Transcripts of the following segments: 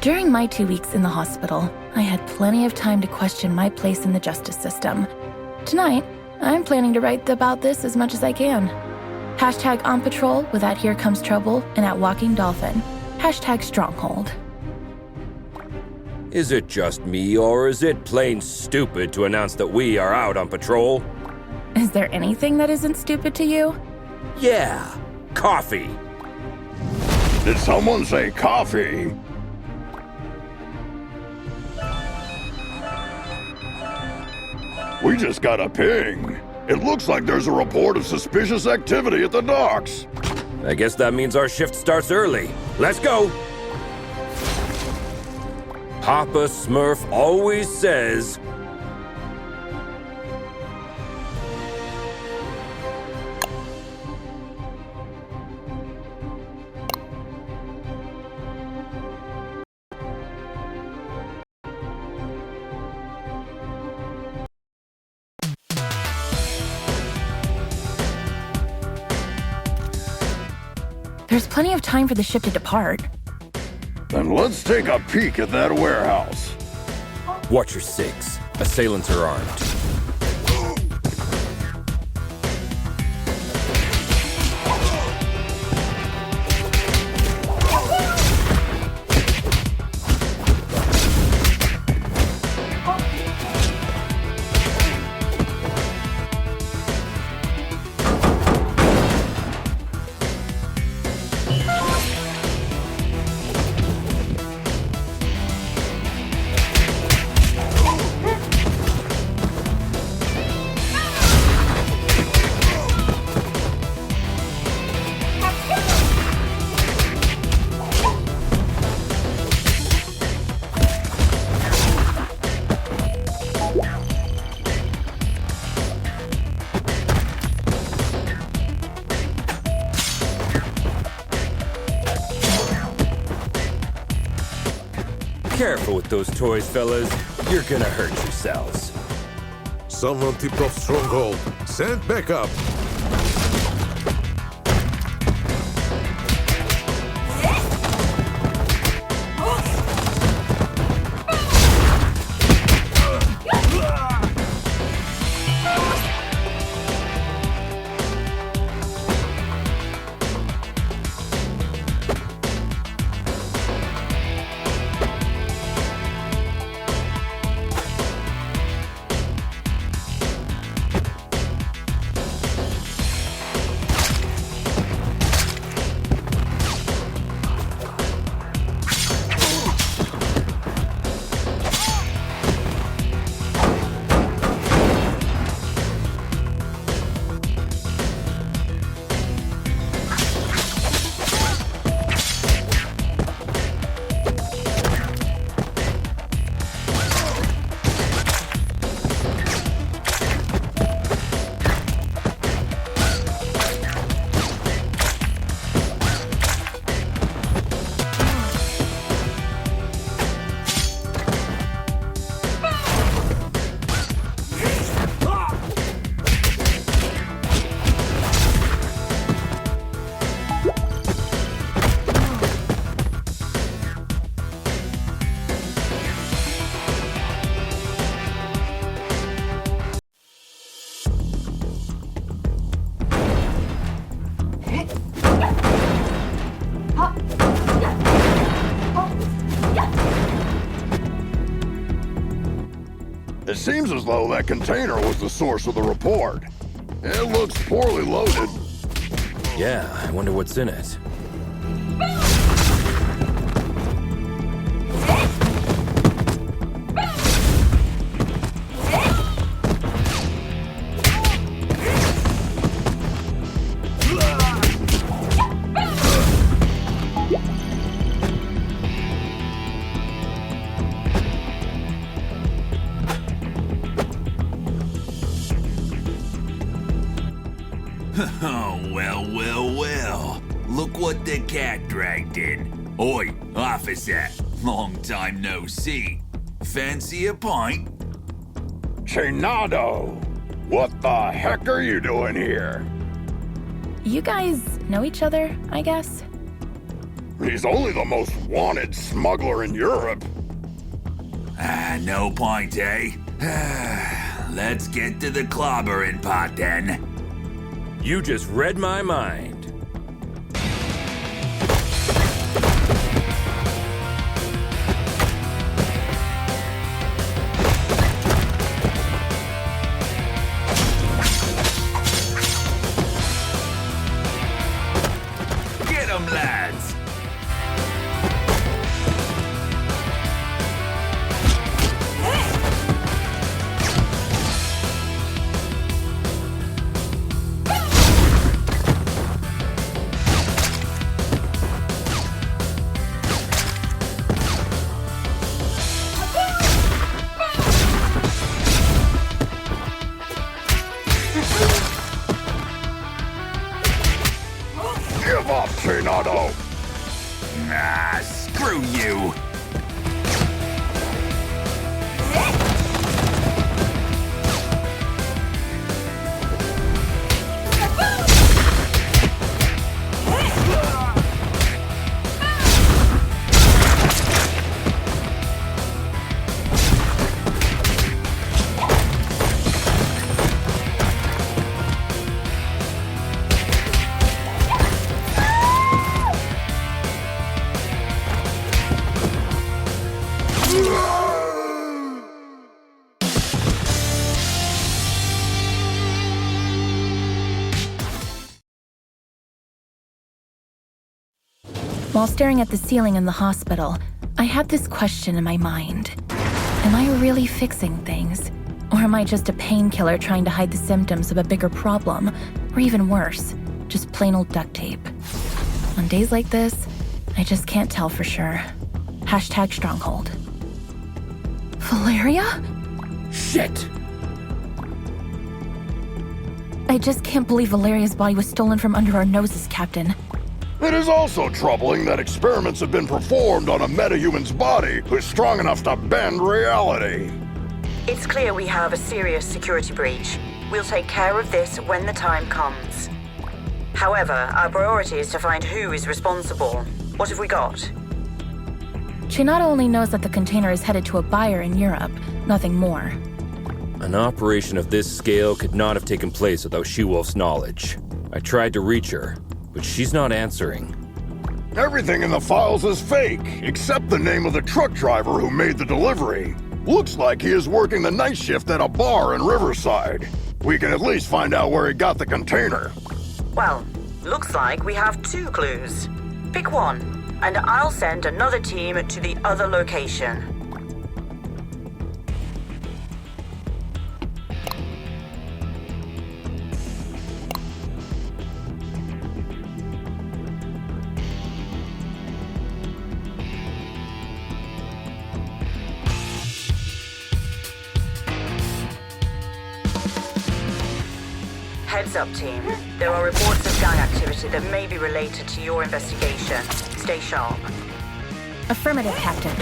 During my 2 weeks in the hospital, I had plenty of time to question my place in the justice system. Tonight, I'm planning to write about this as much as I can. Hashtag on patrol with at Here Comes Trouble and at Walking Dolphin. Hashtag Stronghold. Is it just me, or is it plain stupid to announce that we are out on patrol? Is there anything that isn't stupid to you? Yeah, coffee. Did someone say coffee? We just got a ping. It looks like there's a report of suspicious activity at the docks. I guess that means our shift starts early. Let's go! Papa Smurf always says... There's plenty of time for the ship to depart. Then let's take a peek at that warehouse. Watch your six. Assailants are armed. Careful with those toys, fellas. You're gonna hurt yourselves. Someone tipped off Stronghold. Send backup. It seems as though that container was the source of the report. It looks poorly loaded. Yeah, I wonder what's in it. Oh, well. Look what the cat dragged in. Oi, officer. Long time no see. Fancy a pint? Chinado! What the heck are you doing here? You guys know each other, I guess? He's only the most wanted smuggler in Europe. No point, eh? Let's get to the clobbering pot then. You just read my mind. Get 'em, lads! Give up, Chinado! Ah, screw you! While staring at the ceiling in the hospital, I had this question in my mind. Am I really fixing things? Or am I just a painkiller trying to hide the symptoms of a bigger problem? Or even worse, just plain old duct tape? On days like this, I just can't tell for sure. Hashtag stronghold. Valeria? Shit! I just can't believe Valeria's body was stolen from under our noses, Captain. It is also troubling that experiments have been performed on a metahuman's body who's strong enough to bend reality. It's clear we have a serious security breach. We'll take care of this when the time comes. However, our priority is to find who is responsible. What have we got? Chinado only knows that the container is headed to a buyer in Europe, nothing more. An operation of this scale could not have taken place without She-Wolf's knowledge. I tried to reach her, but she's not answering. Everything in the files is fake, except the name of the truck driver who made the delivery. Looks like he is working the night shift at a bar in Riverside. We can at least find out where he got the container. Well, looks like we have 2 clues. Pick one, and I'll send another team to the other location. Heads up, team. There are reports of gang activity that may be related to your investigation. Stay sharp. Affirmative, Captain.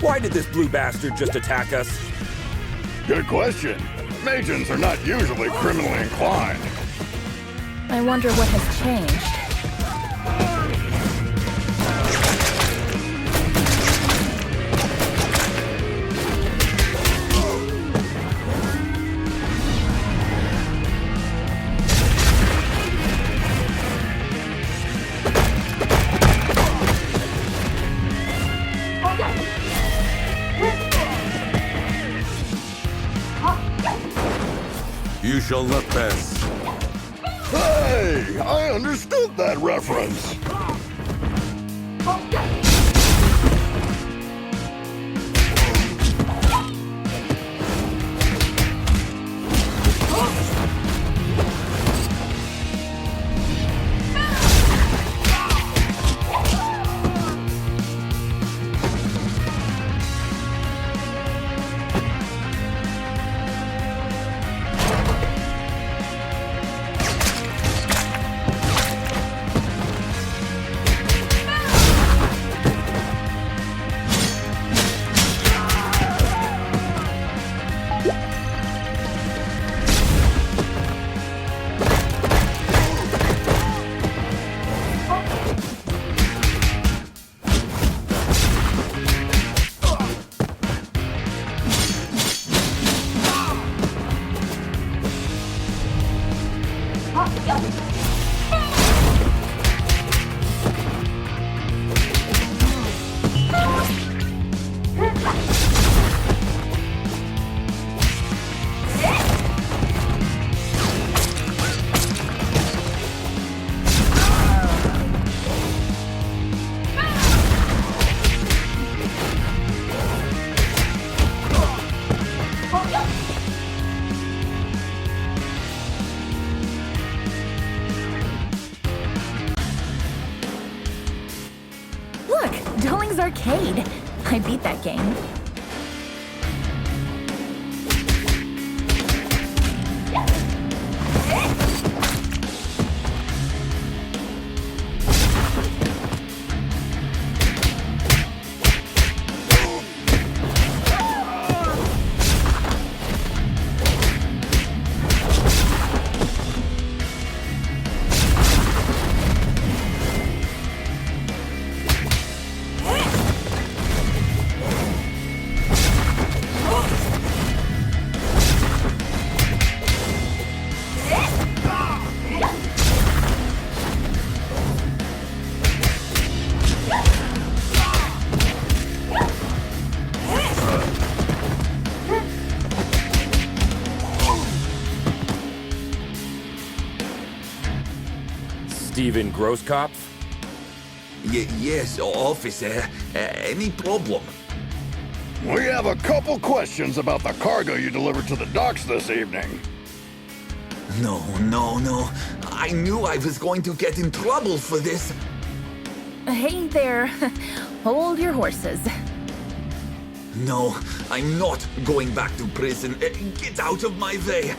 Why did this blue bastard just attack us? Good question. Magians are not usually criminally inclined. I wonder what has changed. You shall not pass. Hey, I understood that reference. Look, Dueling's Arcade. I beat that game. Steven Grosskopf? Yes, officer. Any problem? We have a couple questions about the cargo you delivered to the docks this evening. No. I knew I was going to get in trouble for this. Hey there. Hold your horses. No, I'm not going back to prison. Get out of my way.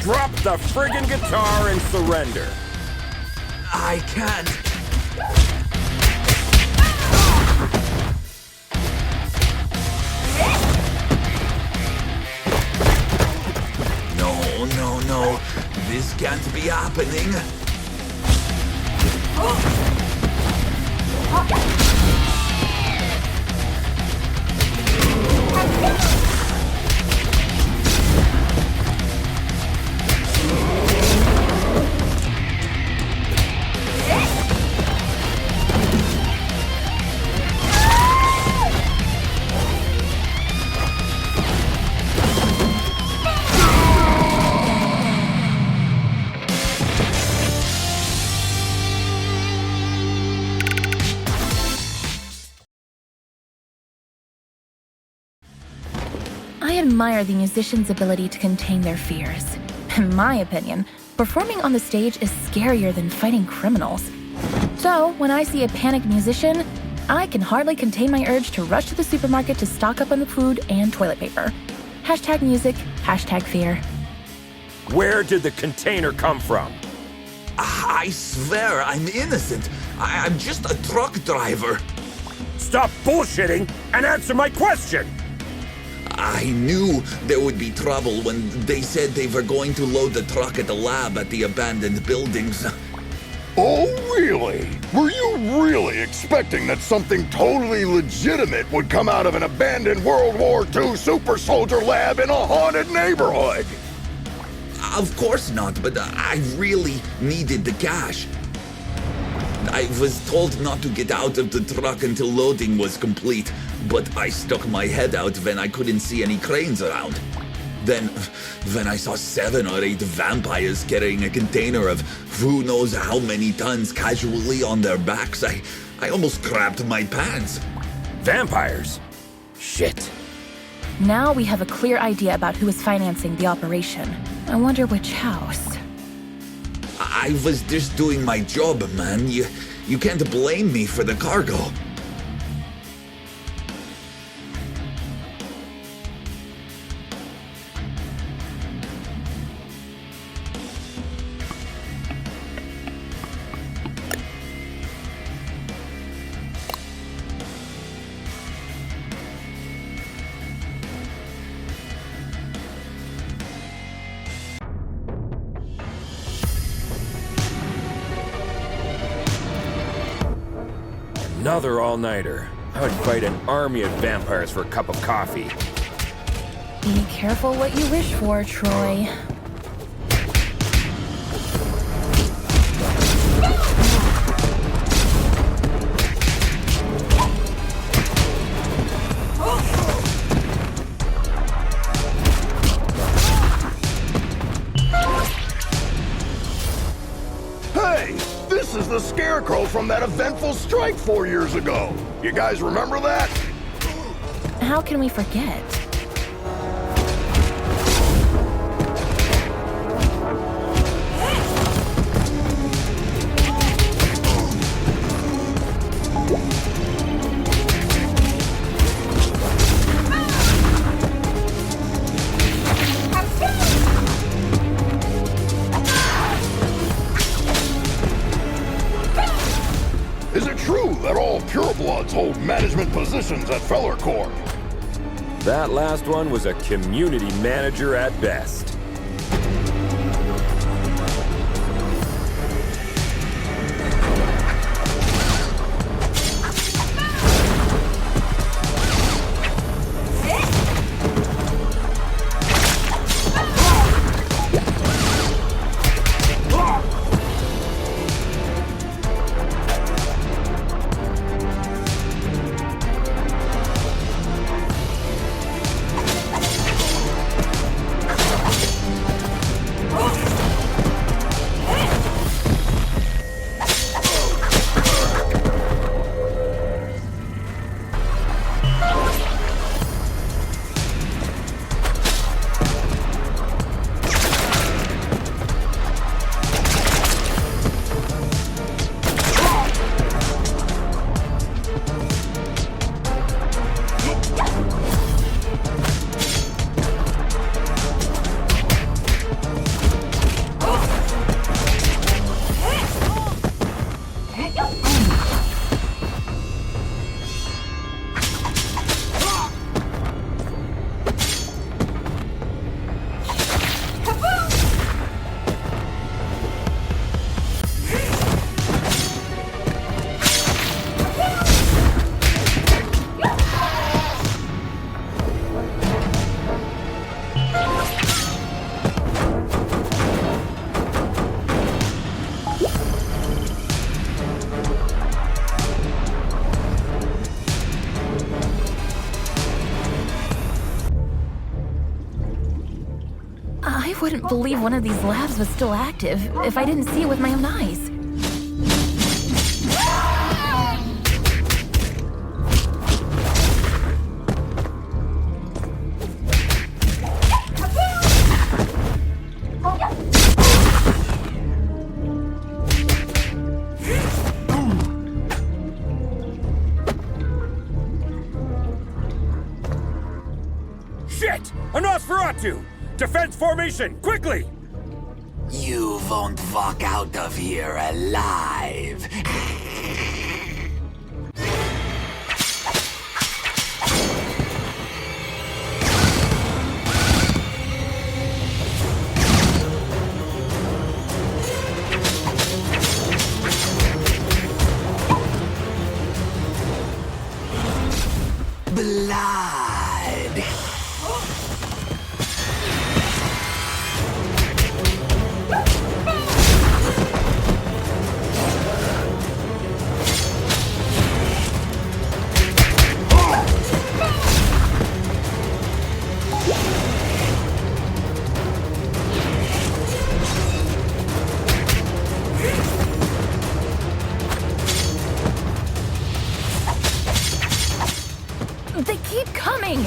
Drop the friggin' guitar and surrender. I can't. No. This can't be happening. I admire the musician's ability to contain their fears. In my opinion, performing on the stage is scarier than fighting criminals. So, when I see a panicked musician, I can hardly contain my urge to rush to the supermarket to stock up on the food and toilet paper. Hashtag music, hashtag fear. Where did the container come from? I swear I'm innocent. I'm just a truck driver. Stop bullshitting and answer my question! I knew there would be trouble when they said they were going to load the truck at the lab at the abandoned buildings. Oh, really? Were you really expecting that something totally legitimate would come out of an abandoned World War II super soldier lab in a haunted neighborhood? Of course not, but I really needed the cash. I was told not to get out of the truck until loading was complete, but I stuck my head out when I couldn't see any cranes around. Then, when I saw 7 or 8 vampires carrying a container of who knows how many tons casually on their backs, I almost crapped my pants. Vampires? Shit. Now we have a clear idea about who is financing the operation. I wonder which house. I was just doing my job, man. You can't blame me for the cargo. Another all-nighter. I would fight an army of vampires for a cup of coffee. Be careful what you wish for, Troy. Hey, this is the Scarecrow from that eventful strike 4 years ago. You guys remember that? How can we forget? Is it true that all purebloods hold management positions at Feller Corp? That last one was a community manager at best. I wouldn't believe one of these labs was still active if I didn't see it with my own eyes. Shit! A Nosferatu! Defense formation, quickly! You won't walk out of here alive. Blood. They keep coming!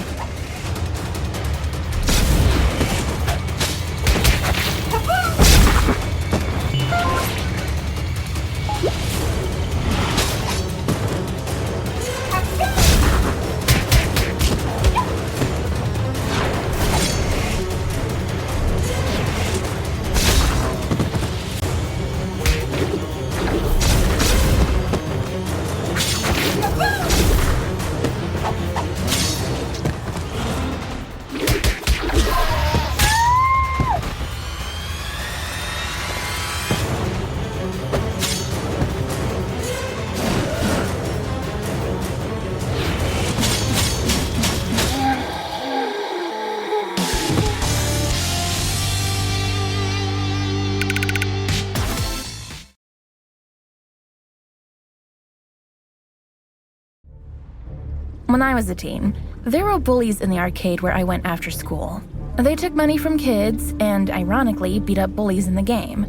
When I was a teen, there were bullies in the arcade where I went after school. They took money from kids and, ironically, beat up bullies in the game.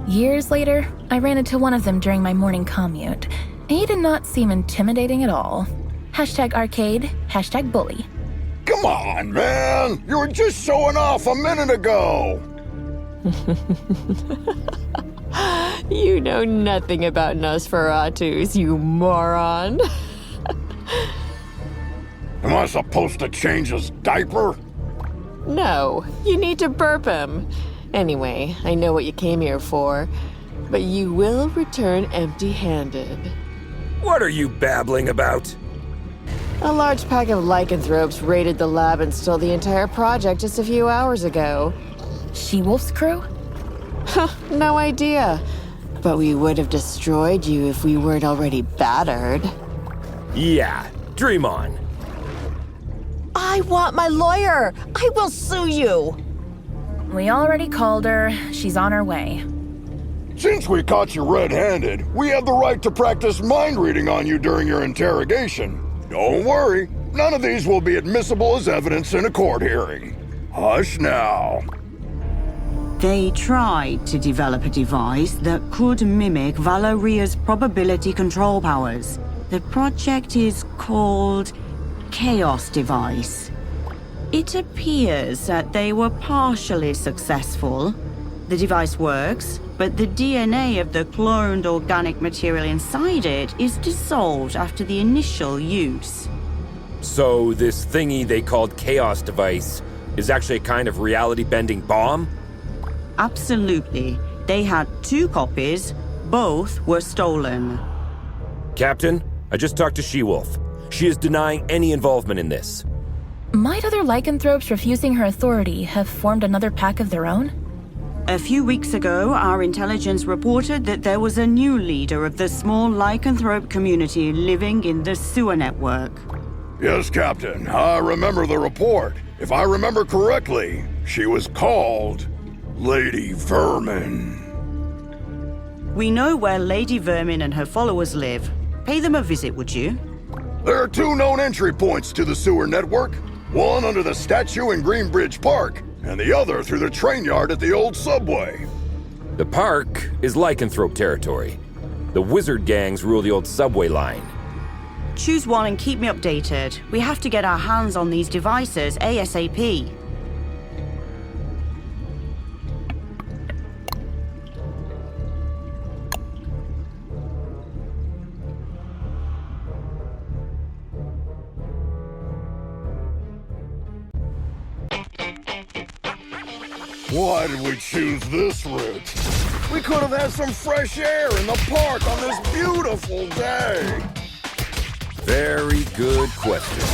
Years later, I ran into one of them during my morning commute. He did not seem intimidating at all. #arcade, #bully. Come on, man! You were just showing off a minute ago! You know nothing about Nosferatus, you moron. Am I supposed to change his diaper? No, you need to burp him. Anyway, I know what you came here for, but you will return empty-handed. What are you babbling about? A large pack of lycanthropes raided the lab and stole the entire project just a few hours ago. She-Wolf's crew? No idea. But we would have destroyed you if we weren't already battered. Yeah, dream on. I want my lawyer! I will sue you! We already called her. She's on her way. Since we caught you red-handed, we have the right to practice mind reading on you during your interrogation. Don't worry, none of these will be admissible as evidence in a court hearing. Hush now. They tried to develop a device that could mimic Valoria's probability control powers. The project is called Chaos Device. It appears that they were partially successful. The device works, but the DNA of the cloned organic material inside it is dissolved after the initial use. So this thingy they called Chaos Device is actually a kind of reality-bending bomb? Absolutely. They had 2 copies. Both were stolen. Captain, I just talked to She-Wolf. She is denying any involvement in this. Might other lycanthropes refusing her authority have formed another pack of their own? A few weeks ago, our intelligence reported that there was a new leader of the small lycanthrope community living in the sewer network. Yes, Captain, I remember the report. If I remember correctly, she was called Lady Vermin. We know where Lady Vermin and her followers live. Pay them a visit, would you? There are 2 known entry points to the sewer network. One under the statue in Greenbridge Park, and the other through the train yard at the old subway. The park is lycanthrope territory. The wizard gangs rule the old subway line. Choose one and keep me updated. We have to get our hands on these devices ASAP. Why did we choose this route? We could have had some fresh air in the park on this beautiful day. Very good question.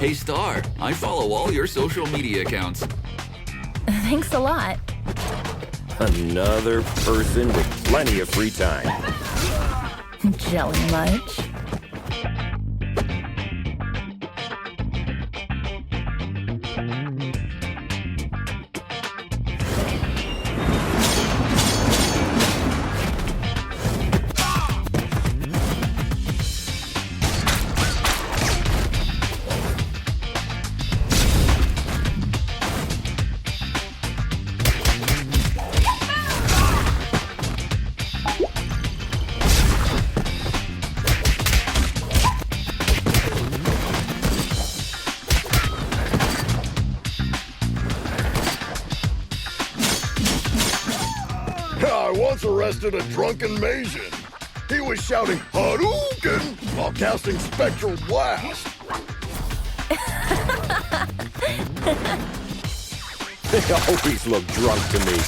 Hey Star, I follow all your social media accounts. Thanks a lot. Another person with plenty of free time. Jelly much? cops arrested a drunken Maysian. He was shouting Hadouken while casting spectral blast. They always look drunk to me.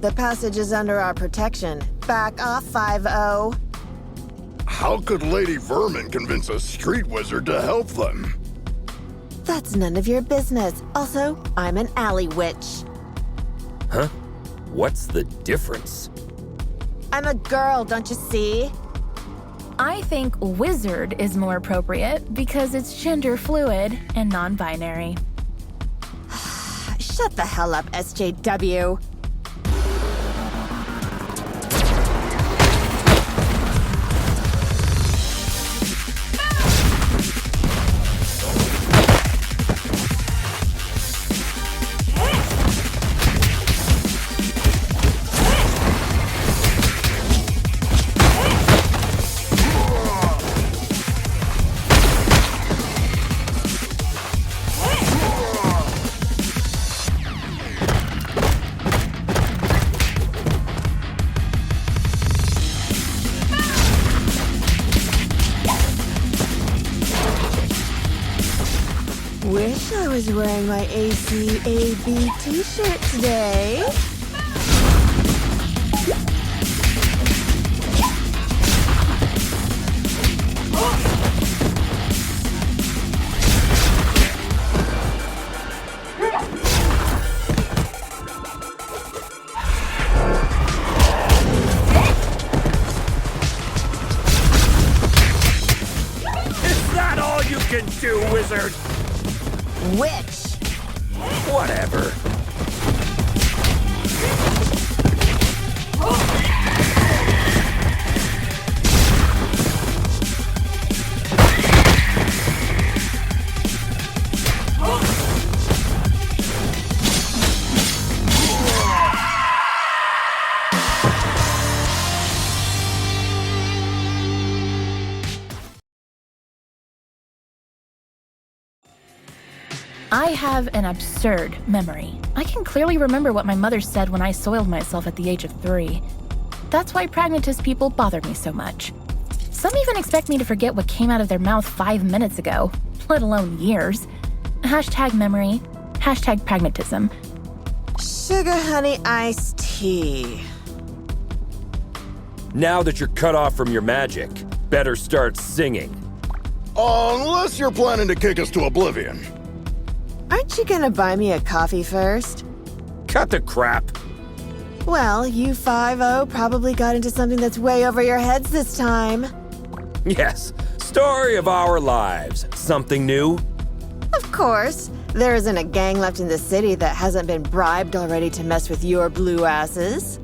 The passage is under our protection. Back off, 5-0. How could Lady Vermin convince a street wizard to help them? That's none of your business. Also, I'm an alley witch. Huh? What's the difference? I'm a girl, don't you see? I think wizard is more appropriate because it's gender fluid and non-binary. Shut the hell up, SJW. Wish I was wearing my ACAB t-shirt today. Is that all you can do, wizard? Witch! Whatever. I have an absurd memory. I can clearly remember what my mother said when I soiled myself at the age of 3. That's why pragmatist people bother me so much. Some even expect me to forget what came out of their mouth 5 minutes ago, let alone years. Hashtag memory, hashtag pragmatism. Sugar honey iced tea. Now that you're cut off from your magic, better start singing. Unless you're planning to kick us to oblivion. Aren't you gonna buy me a coffee first? Cut the crap. Well, you 5-0 probably got into something that's way over your heads this time. Yes, story of our lives. Something new? Of course. There isn't a gang left in the city that hasn't been bribed already to mess with your blue asses.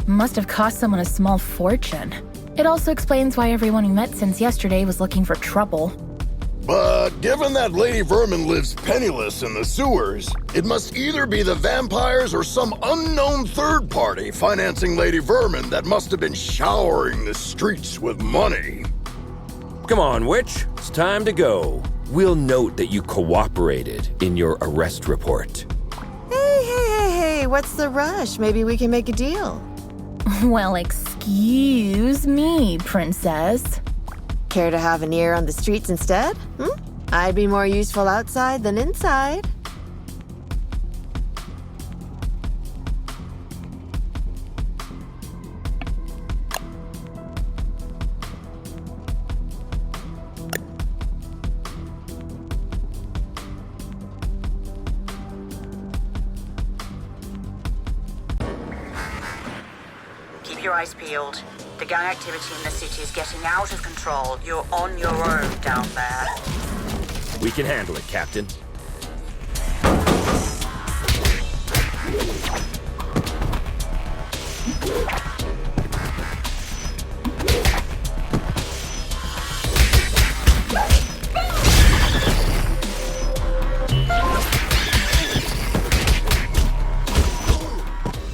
Must have cost someone a small fortune. It also explains why everyone who met since yesterday was looking for trouble. But given that Lady Vermin lives penniless in the sewers, it must either be the vampires or some unknown third party financing Lady Vermin that must have been showering the streets with money. Come on, witch. It's time to go. We'll note that you cooperated in your arrest report. Hey, what's the rush? Maybe we can make a deal. Well, excuse me, princess. Care to have an ear on the streets instead? I'd be more useful outside than inside. Keep your eyes peeled. The gang activity in the city is getting out of control. You're on your own down there. We can handle it, Captain.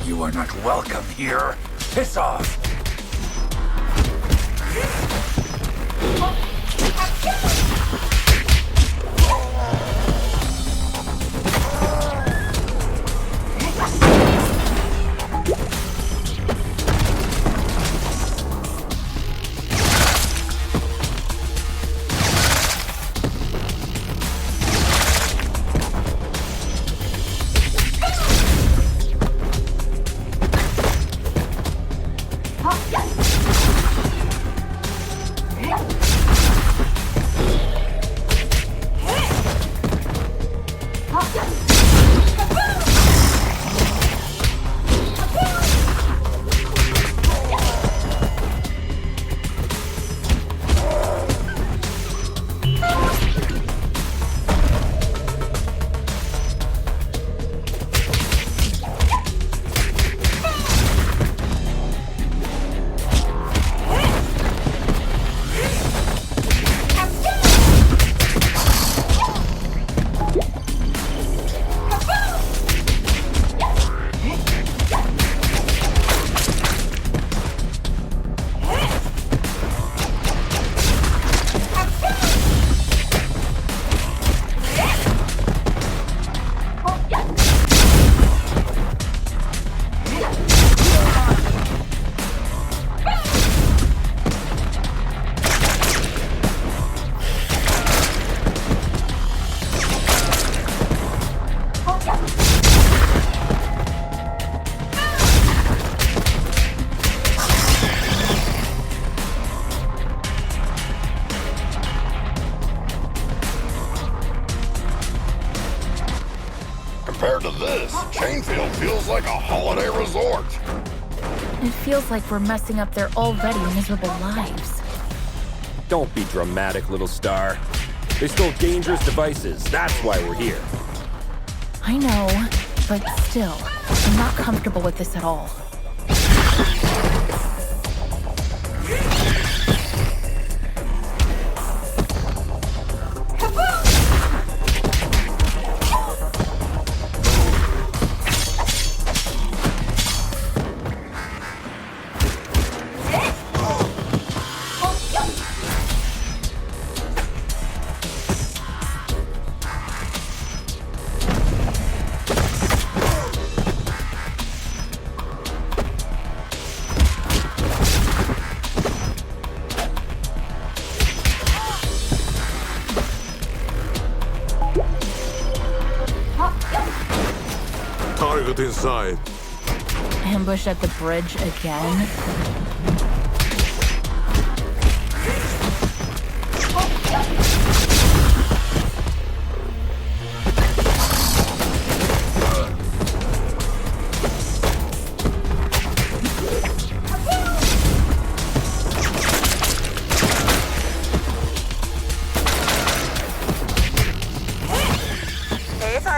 You are not welcome here. Piss off! Compared to this, Chainfield feels like a holiday resort. It feels like we're messing up their already miserable lives. Don't be dramatic, little star. They stole dangerous devices. That's why we're here. I know, but still, I'm not comfortable with this at all. Target inside. Ambush at the bridge again?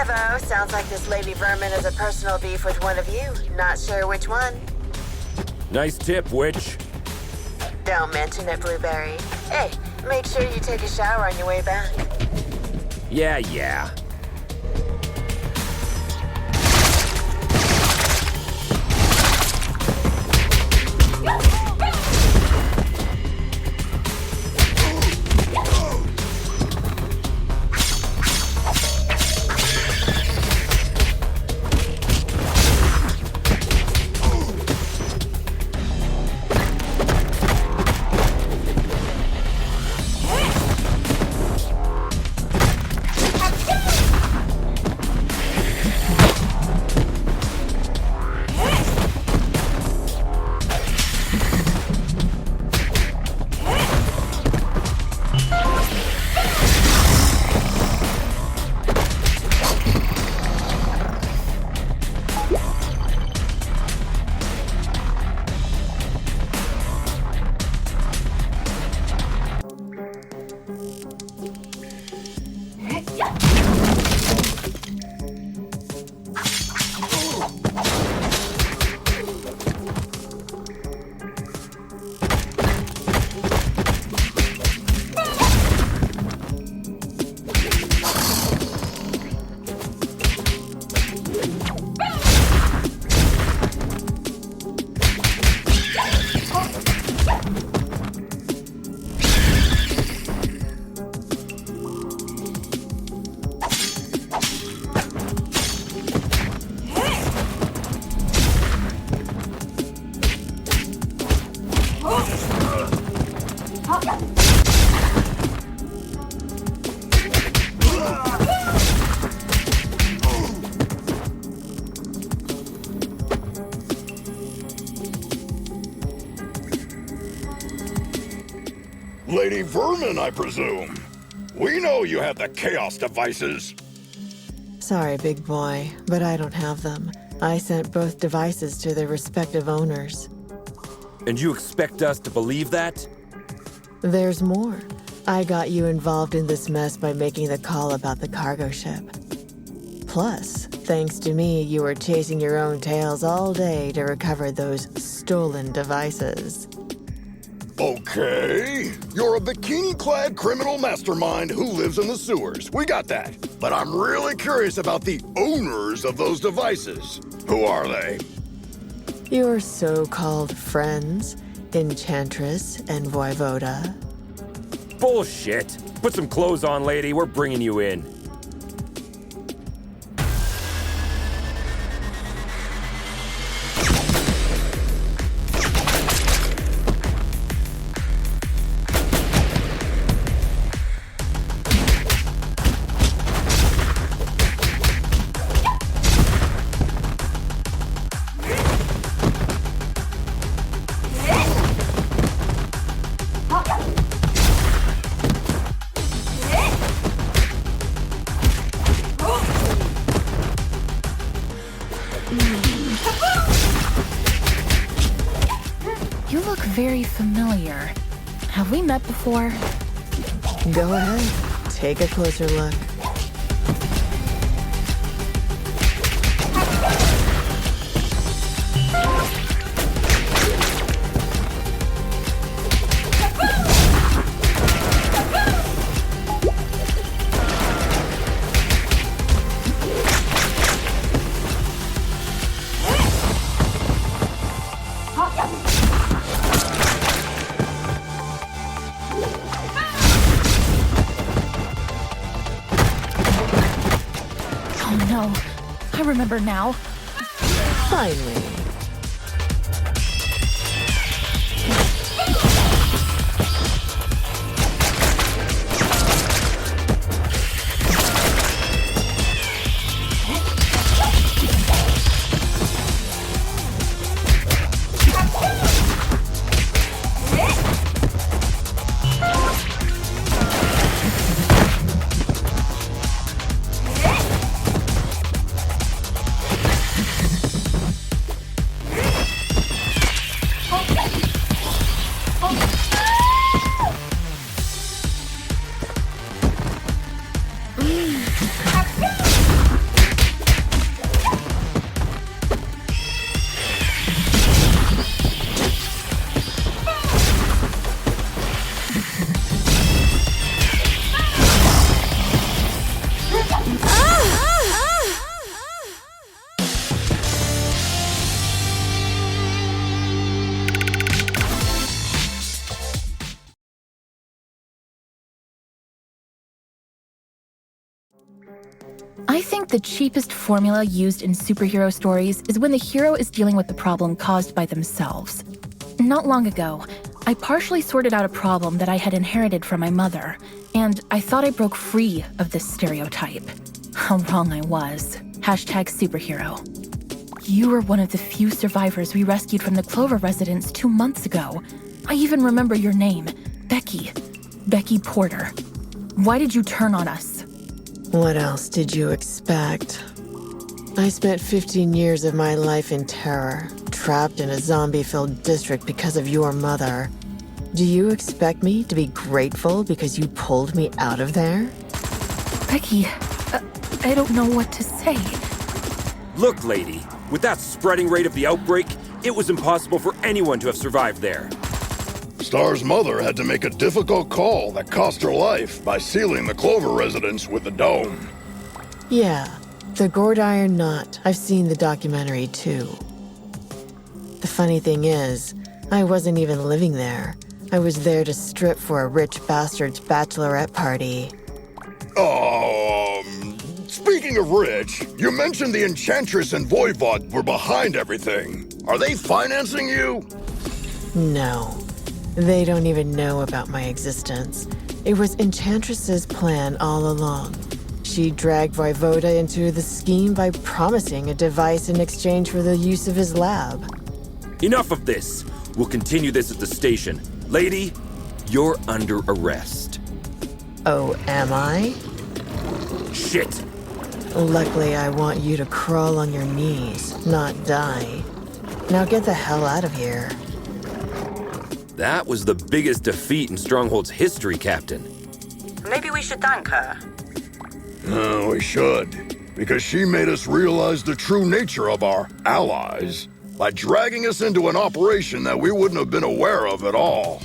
5-0. Sounds like this Lady Vermin has a personal beef with one of you. Not sure which one. Nice tip, witch. Don't mention it, Blueberry. Hey, make sure you take a shower on your way back. Yeah. Lady Vermin, I presume. We know you have the Chaos devices. Sorry, big boy, but I don't have them. I sent both devices to their respective owners. And you expect us to believe that? There's more. I got you involved in this mess by making the call about the cargo ship. Plus, thanks to me, you were chasing your own tails all day to recover those stolen devices. Okay, you're a bikini-clad criminal mastermind who lives in the sewers. We got that. But I'm really curious about the owners of those devices. Who are they? Your so-called friends, Enchantress and Voivoda. Bullshit. Put some clothes on, lady. We're bringing you in. You look very familiar. Have we met before? Go ahead, take a closer look. Oh no, I remember now. Finally. I think the cheapest formula used in superhero stories is when the hero is dealing with the problem caused by themselves. Not long ago, I partially sorted out a problem that I had inherited from my mother, and I thought I broke free of this stereotype. How wrong I was. #superhero. You were one of the few survivors we rescued from the Clover residence 2 months ago. I even remember your name, Becky. Becky Porter. Why did you turn on us? What else did you expect? I spent 15 years of my life in terror, trapped in a zombie-filled district because of your mother. Do you expect me to be grateful because you pulled me out of there? Becky, I don't know what to say. Look, lady, with that spreading rate of the outbreak, it was impossible for anyone to have survived there. Star's mother had to make a difficult call that cost her life by sealing the Clover residence with a dome. Yeah, the gourd iron knot. I've seen the documentary too. The funny thing is, I wasn't even living there. I was there to strip for a rich bastard's bachelorette party. Speaking of rich, you mentioned the Enchantress and Voivod were behind everything. Are they financing you? No, they don't even know about my existence. It was Enchantress's plan all along. She dragged Voivoda into the scheme by promising a device in exchange for the use of his lab. Enough of this. We'll continue this at the station. Lady, you're under arrest. Oh, am I? Shit. Luckily, I want you to crawl on your knees, not die. Now get the hell out of here. That was the biggest defeat in Stronghold's history, Captain. Maybe we should thank her. No, we should. Because she made us realize the true nature of our allies by dragging us into an operation that we wouldn't have been aware of at all.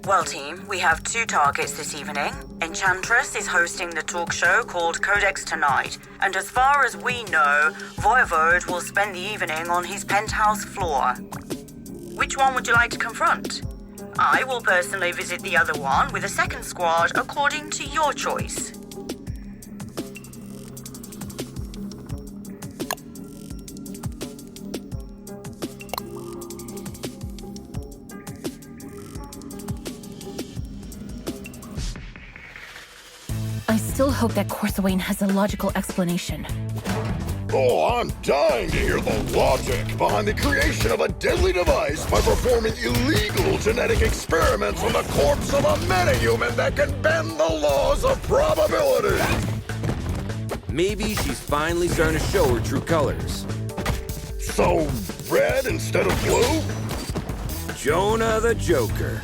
Well, team, we have 2 targets this evening. Enchantress is hosting the talk show called Codex tonight, and as far as we know, Voivod will spend the evening on his penthouse floor. Which one would you like to confront? I will personally visit the other one with a second squad according to your choice. I still hope that Corsawane has a logical explanation. Oh, I'm dying to hear the logic behind the creation of a deadly device by performing illegal genetic experiments on the corpse of a metahuman that can bend the laws of probability. Maybe she's finally starting to show her true colors. So, red instead of blue? Jonah the Joker.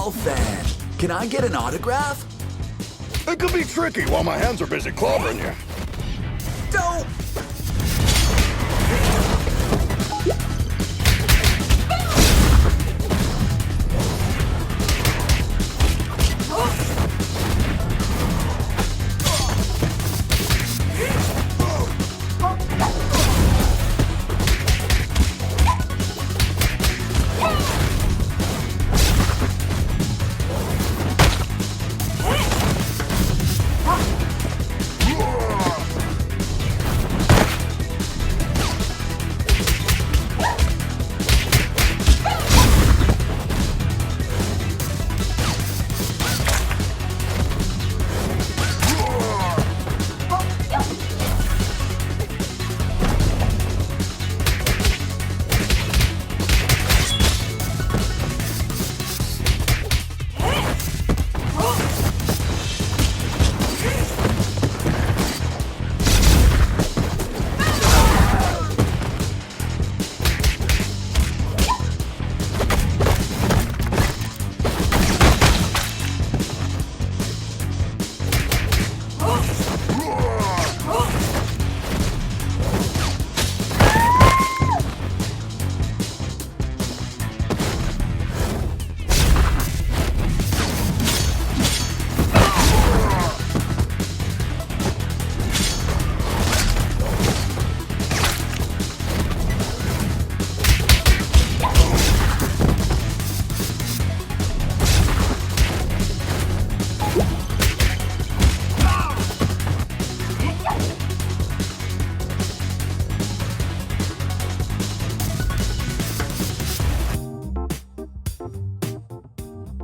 Bell fan. Can I get an autograph? It could be tricky while my hands are busy clobbering you. Don't!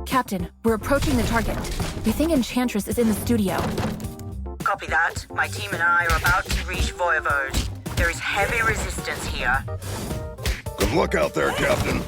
Captain, we're approaching the target. We think Enchantress is in the studio. Copy that. My team and I are about to reach Voivode. There is heavy resistance here. Good luck out there, Captain.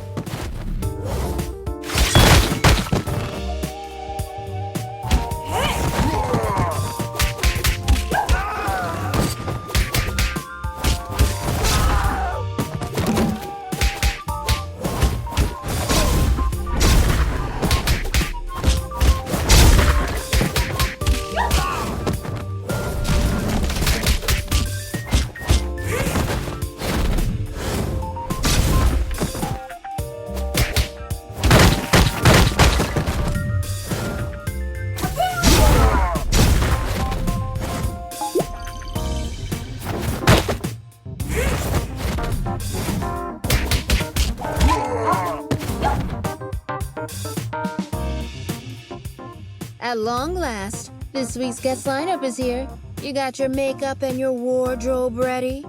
At long last, this week's guest lineup is here. You got your makeup and your wardrobe ready?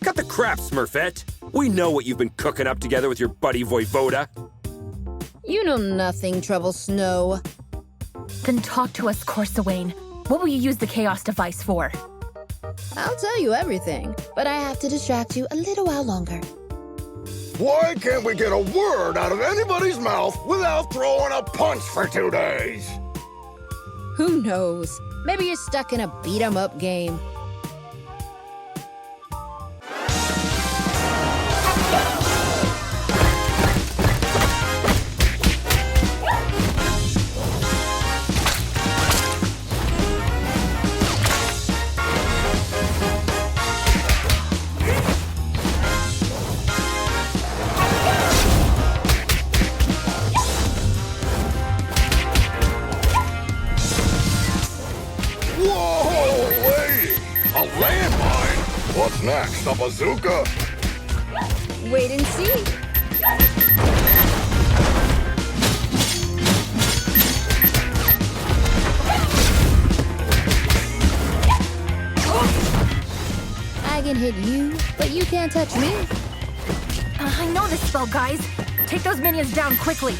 Cut the crap, Smurfette. We know what you've been cooking up together with your buddy Voivoda. You know nothing, Trouble Snow. Then talk to us, Corsawane. What will you use the Chaos device for? I'll tell you everything, but I have to distract you a little while longer. Why can't we get a word out of anybody's mouth without throwing a punch for 2 days? Who knows? Maybe you're stuck in a beat-em-up game. What's next, a bazooka? Wait and see. I can hit you, but you can't touch me. I know this spell, guys. Take those minions down quickly.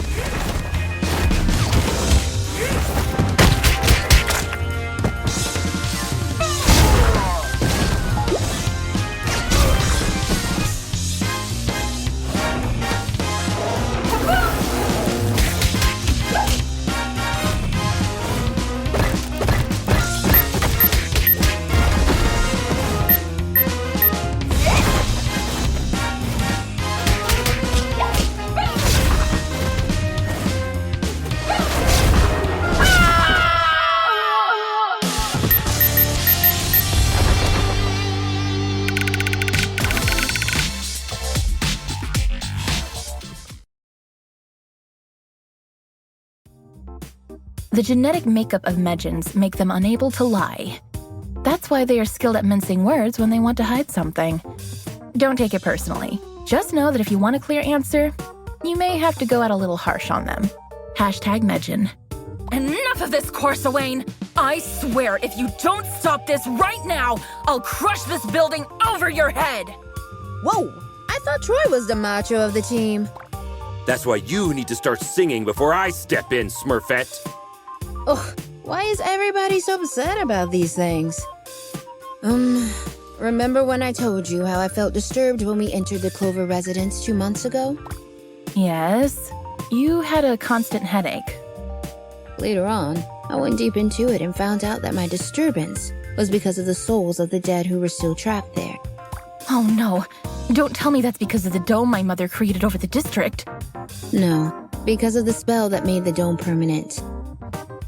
The genetic makeup of Medjans make them unable to lie. That's why they are skilled at mincing words when they want to hide something. Don't take it personally. Just know that if you want a clear answer, you may have to go out a little harsh on them. #Medjan. Enough of this, Corsawane! I swear, if you don't stop this right now, I'll crush this building over your head! Whoa! I thought Troy was the macho of the team. That's why you need to start singing before I step in, Smurfette. Ugh, why is everybody so upset about these things? Remember when I told you how I felt disturbed when we entered the Clover residence 2 months ago? Yes, you had a constant headache. Later on, I went deep into it and found out that my disturbance was because of the souls of the dead who were still trapped there. Oh no, don't tell me that's because of the dome my mother created over the district. No, because of the spell that made the dome permanent.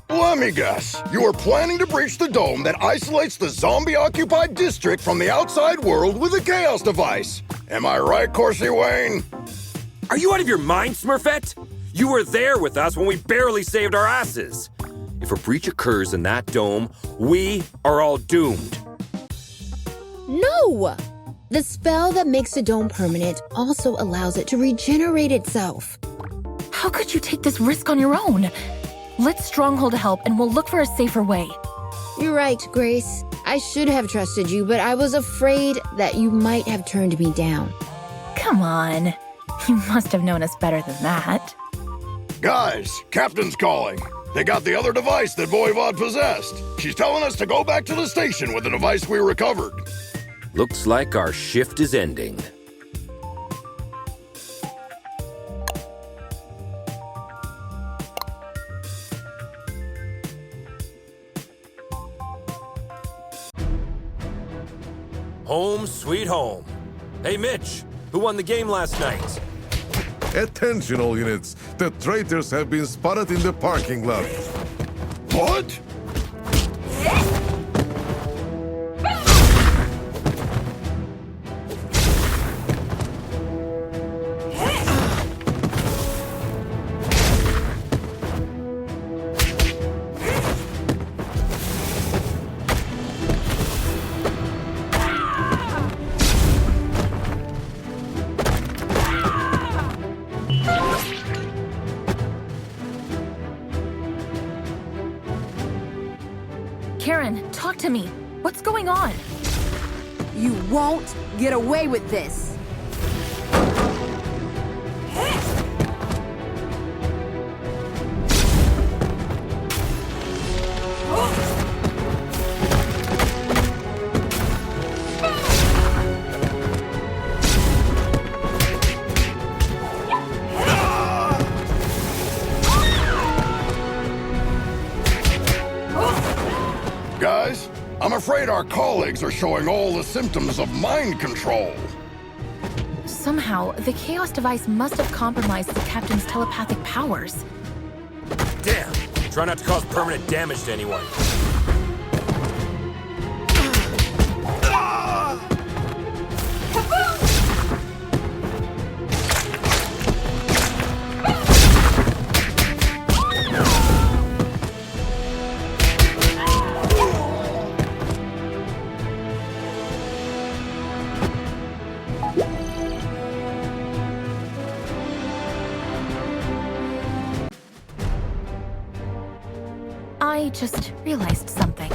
Let me guess. You are planning to breach the dome that isolates the zombie-occupied district from the outside world with a chaos device. Am I right, Corsi Wayne? Are you out of your mind, Smurfette? You were there with us when we barely saved our asses. If a breach occurs in that dome, we are all doomed. No! The spell that makes the dome permanent also allows it to regenerate itself. How could you take this risk on your own? Let Stronghold help and we'll look for a safer way. You're right, Grace. I should have trusted you, but I was afraid that you might have turned me down. Come on. You must have known us better than that. Guys, Captain's calling. They got the other device that Voivod possessed. She's telling us to go back to the station with the device we recovered. Looks like our shift is ending. Home sweet home. Hey, Mitch, who won the game last night? Attention all units. The traitors have been spotted in the parking lot. What? Karen, talk to me. What's going on? You won't get away with this. Guys, I'm afraid our colleagues are showing all the symptoms of mind control. Somehow, the Chaos device must have compromised the Captain's telepathic powers. Damn! Try not to cause permanent damage to anyone. I just realized something.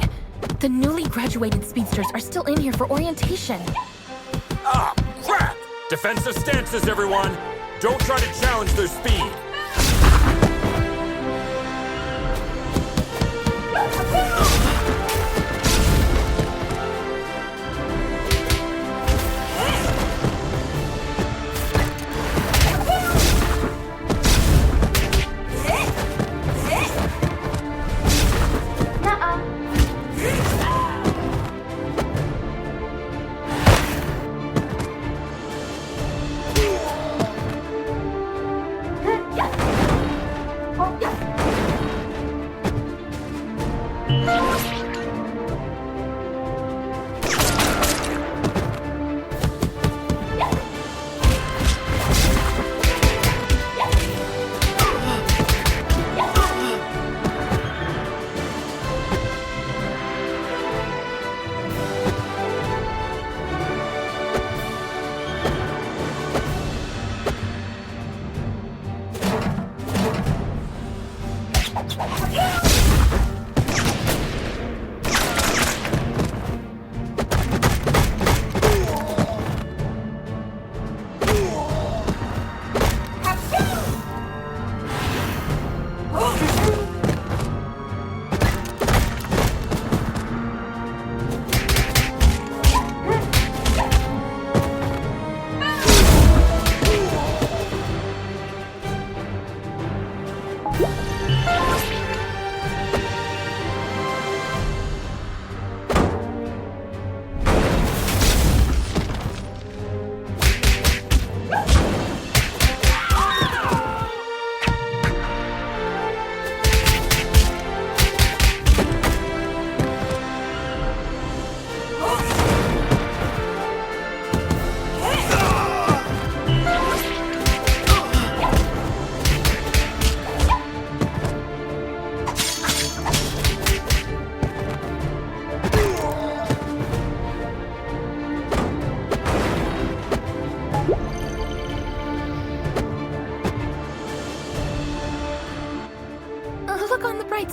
The newly graduated speedsters are still in here for orientation. Ah, crap! Defensive stances, everyone! Don't try to challenge their speed! Oh,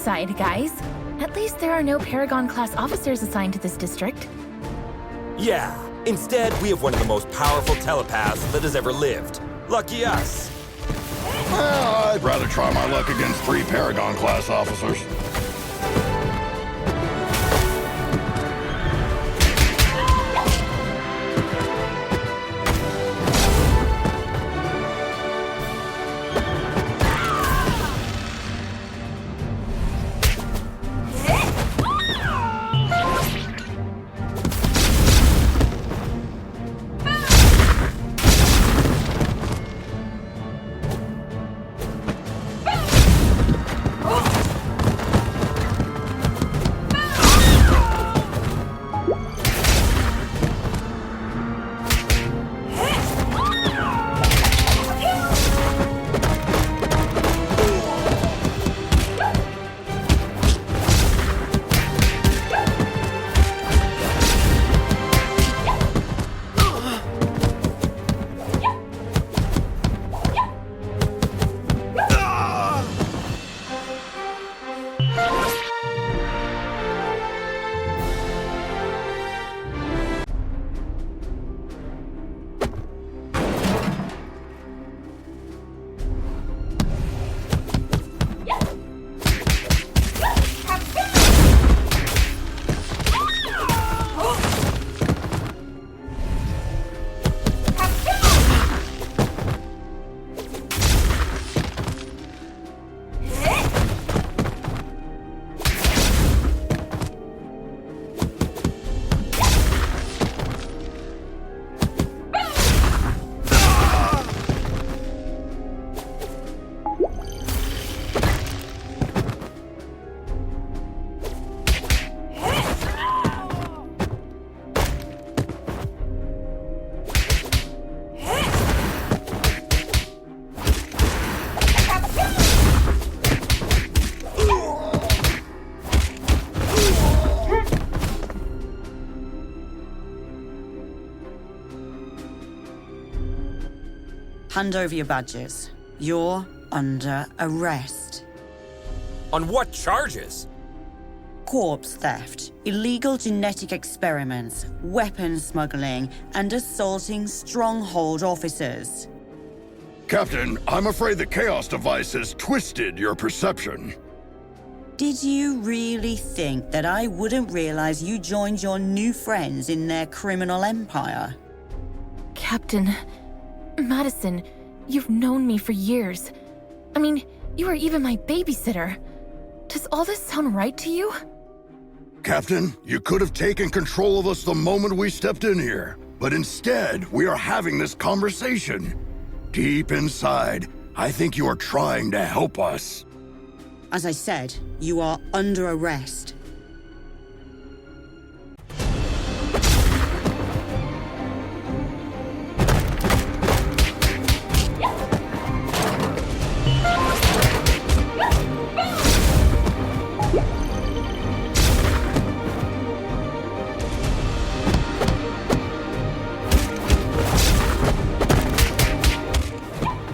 side, guys. At least there are no Paragon-class officers assigned to this district. Yeah, instead we have one of the most powerful telepaths that has ever lived. Lucky us. Well, I'd rather try my luck against 3 Paragon-class officers. Hand over your badges. You're under arrest. On what charges? Corpse theft, illegal genetic experiments, weapon smuggling, and assaulting Stronghold officers. Captain, I'm afraid the Chaos device has twisted your perception. Did you really think that I wouldn't realize you joined your new friends in their criminal empire? Captain, Madison, you've known me for years. I mean, you were even my babysitter. Does all this sound right to you? Captain, you could have taken control of us the moment we stepped in here. But instead, we are having this conversation. Deep inside, I think you are trying to help us. As I said, you are under arrest.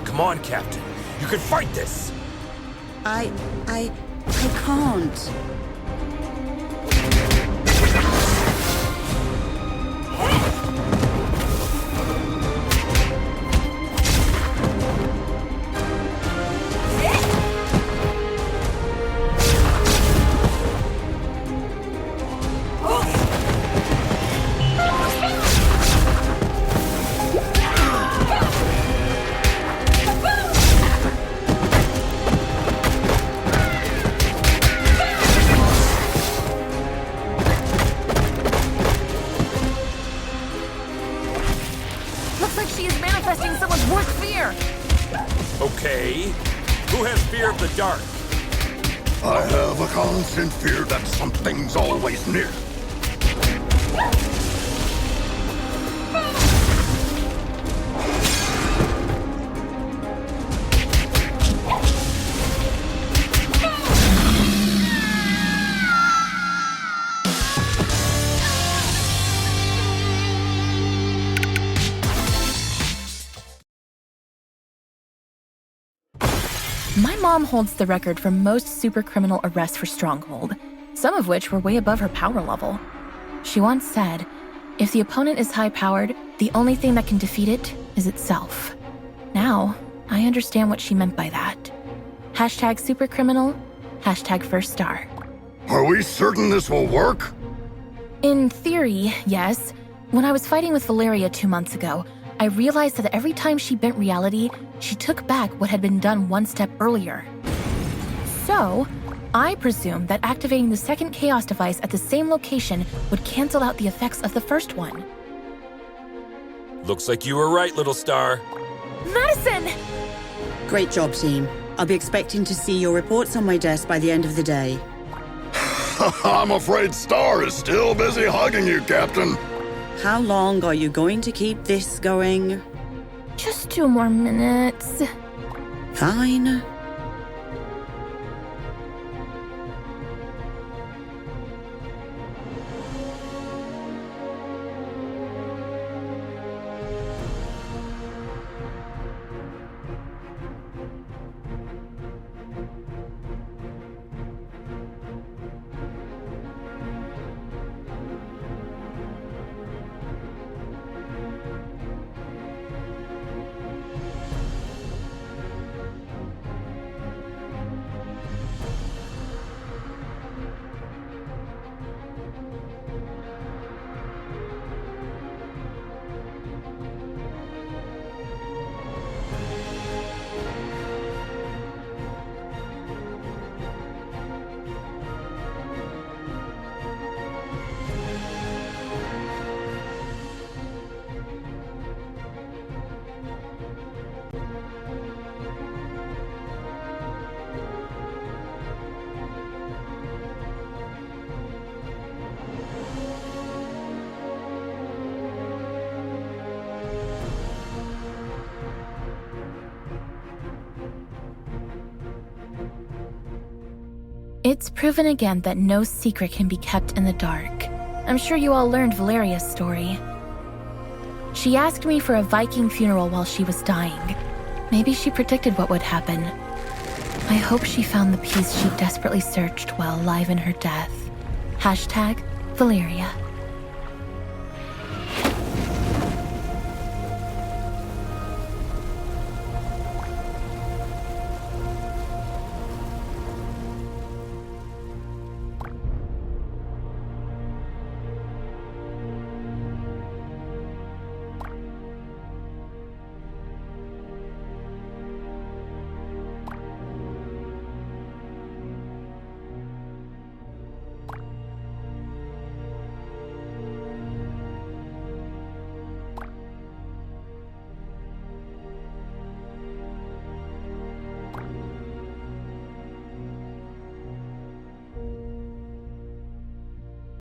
Come on, Captain. You can fight this! I can't. Okay. Who has fear of the dark? I have a constant fear that something's always near. My mom holds the record for most supercriminal arrests for Stronghold, some of which were way above her power level. She once said, if the opponent is high-powered, the only thing that can defeat it is itself. Now, I understand what she meant by that. Hashtag supercriminal, hashtag first star. Are we certain this will work? In theory, yes. When I was fighting with Valeria 2 months ago, I realized that every time she bent reality, she took back what had been done one step earlier. So, I presume that activating the second chaos device at the same location would cancel out the effects of the first one. Looks like you were right, little star. Madison! Great job, team. I'll be expecting to see your reports on my desk by the end of the day. I'm afraid Star is still busy hugging you, Captain. How long are you going to keep this going? Just 2 more minutes. Fine. It's proven again that no secret can be kept in the dark. I'm sure you all learned Valeria's story. She asked me for a Viking funeral while she was dying. Maybe she predicted what would happen. I hope she found the peace she desperately searched while alive in her death. Hashtag Valeria.